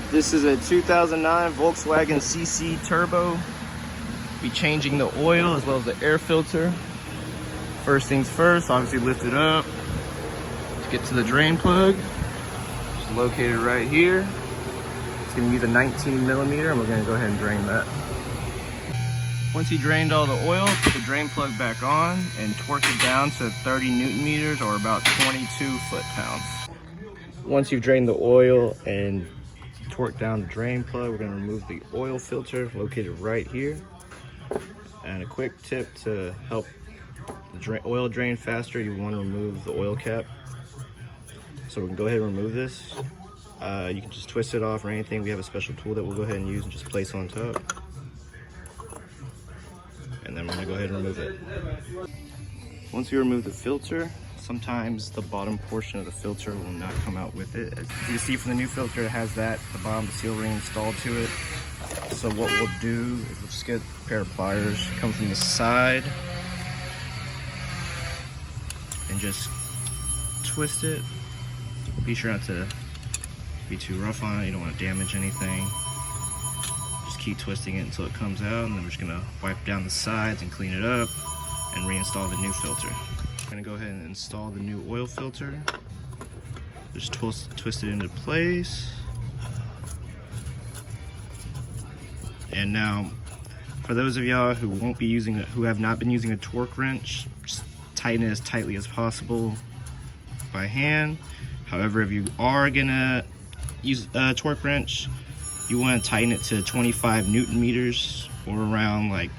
This is a 2009 Volkswagen CC Turbo. Be changing the oil as well as the air filter. First things first, obviously lift it up to get to the drain plug. It's located right here. It's gonna use a 19 millimeter and we're gonna go ahead and drain that. Once you drained all the oil, put the drain plug back on and torque it down to 30 Newton meters or about 22 foot-pounds. Once you've drained the oil and torque down the drain plug, we're going to remove the oil filter located right here. And a quick tip to help the oil drain faster, you want to remove the oil cap. So we can go ahead and remove this. You can just twist it off or anything. We have a special tool that we'll go ahead and use and just place on top. And then we're going to go ahead and remove it. Once you remove the filter, sometimes the bottom portion of the filter will not come out with it. As you see from the new filter, it has that, the bottom, the seal ring installed to it. So what we'll do is we'll just get a pair of pliers, come from the side, and just twist it. Be sure not to be too rough on it, you don't want to damage anything. Just keep twisting it until it comes out, and then we're just gonna wipe down the sides and clean it up and reinstall the new filter. I'm gonna go ahead and install the new oil filter. Just twist it into place. And now, for those of y'all who have not been using a torque wrench, just tighten it as tightly as possible by hand. However, if you are gonna use a torque wrench, you want to tighten it to 25 Newton meters or around like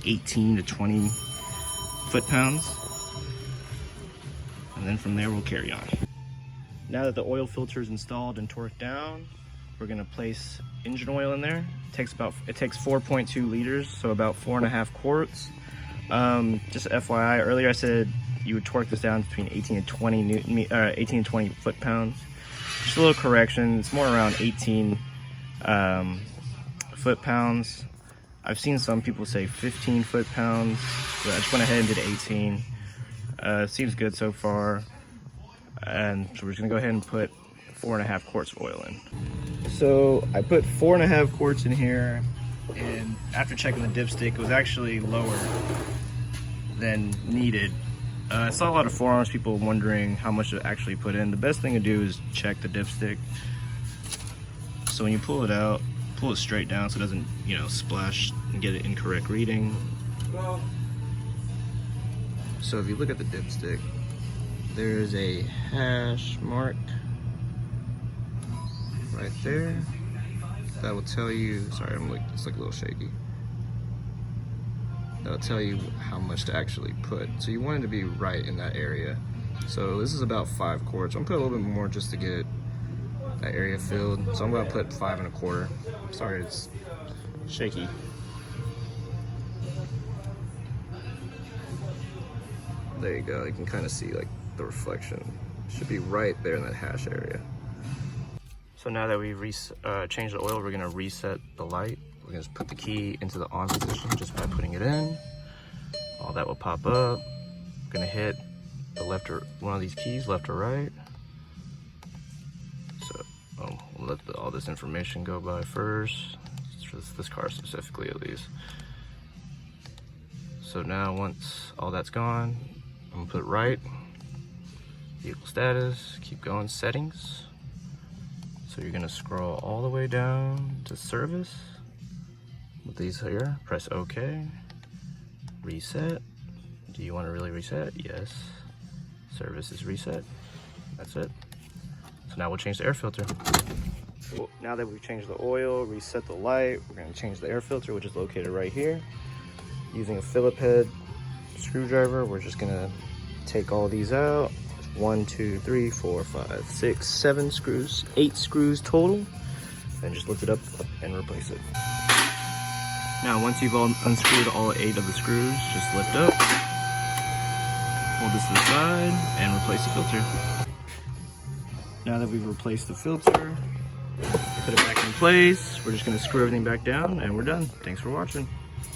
18 to 20 foot-pounds. And then from there we'll carry on. Now that the oil filter is installed and torqued down, we're gonna place engine oil in there. It takes 4.2 liters, so about 4.5 quarts. Just FYI, earlier I said you would torque this down between 18 and 20 foot-pounds. Just a little correction, it's more around 18 foot-pounds. I've seen some people say 15 foot-pounds, so I just went ahead and did 18. Seems good so far. And so we're just gonna go ahead and put 4.5 quarts of oil in. So I put 4.5 quarts in here, and after checking the dipstick, it was actually lower than needed. I saw a lot of forums, people wondering how much to actually put in. The best thing to do is check the dipstick. So when you pull it out, pull it straight down so it doesn't, splash and get an incorrect reading. So if you look at the dipstick, there's a hash mark right there. That will tell you, sorry, it's like a little shaky. That'll tell you how much to actually put. So you want it to be right in that area. So this is about 5 quarts. I'm gonna put a little bit more just to get that area filled. So I'm gonna put 5.25. Sorry, it's shaky. There you go, you can kind of see like the reflection. It should be right there in that hash area. So now that we've changed the oil, we're gonna reset the light. We're gonna just put the key into the on position just by putting it in. All that will pop up. We're gonna hit the one of these keys, left or right. So we'll let all this information go by first. For this car specifically, at least. So now once all that's gone, I'm gonna put right, vehicle status, keep going, settings. So you're gonna scroll all the way down to service. With these here, press OK. Reset. Do you want to really reset? Yes. Service is reset. That's it. So now we'll change the air filter. Well, now that we've changed the oil, reset the light, we're going to change the air filter, which is located right here. Using a Phillip head screwdriver, we're just going to take all these out. 1, 2, 3, 4, 5, 6, 7 screws, 8 screws total. And just lift it up and replace it. Now, once you've unscrewed all 8 of the screws, just lift up, hold this to the side, and replace the filter. Now that we've replaced the filter, put it back in place, we're just going to screw everything back down, and we're done. Thanks for watching.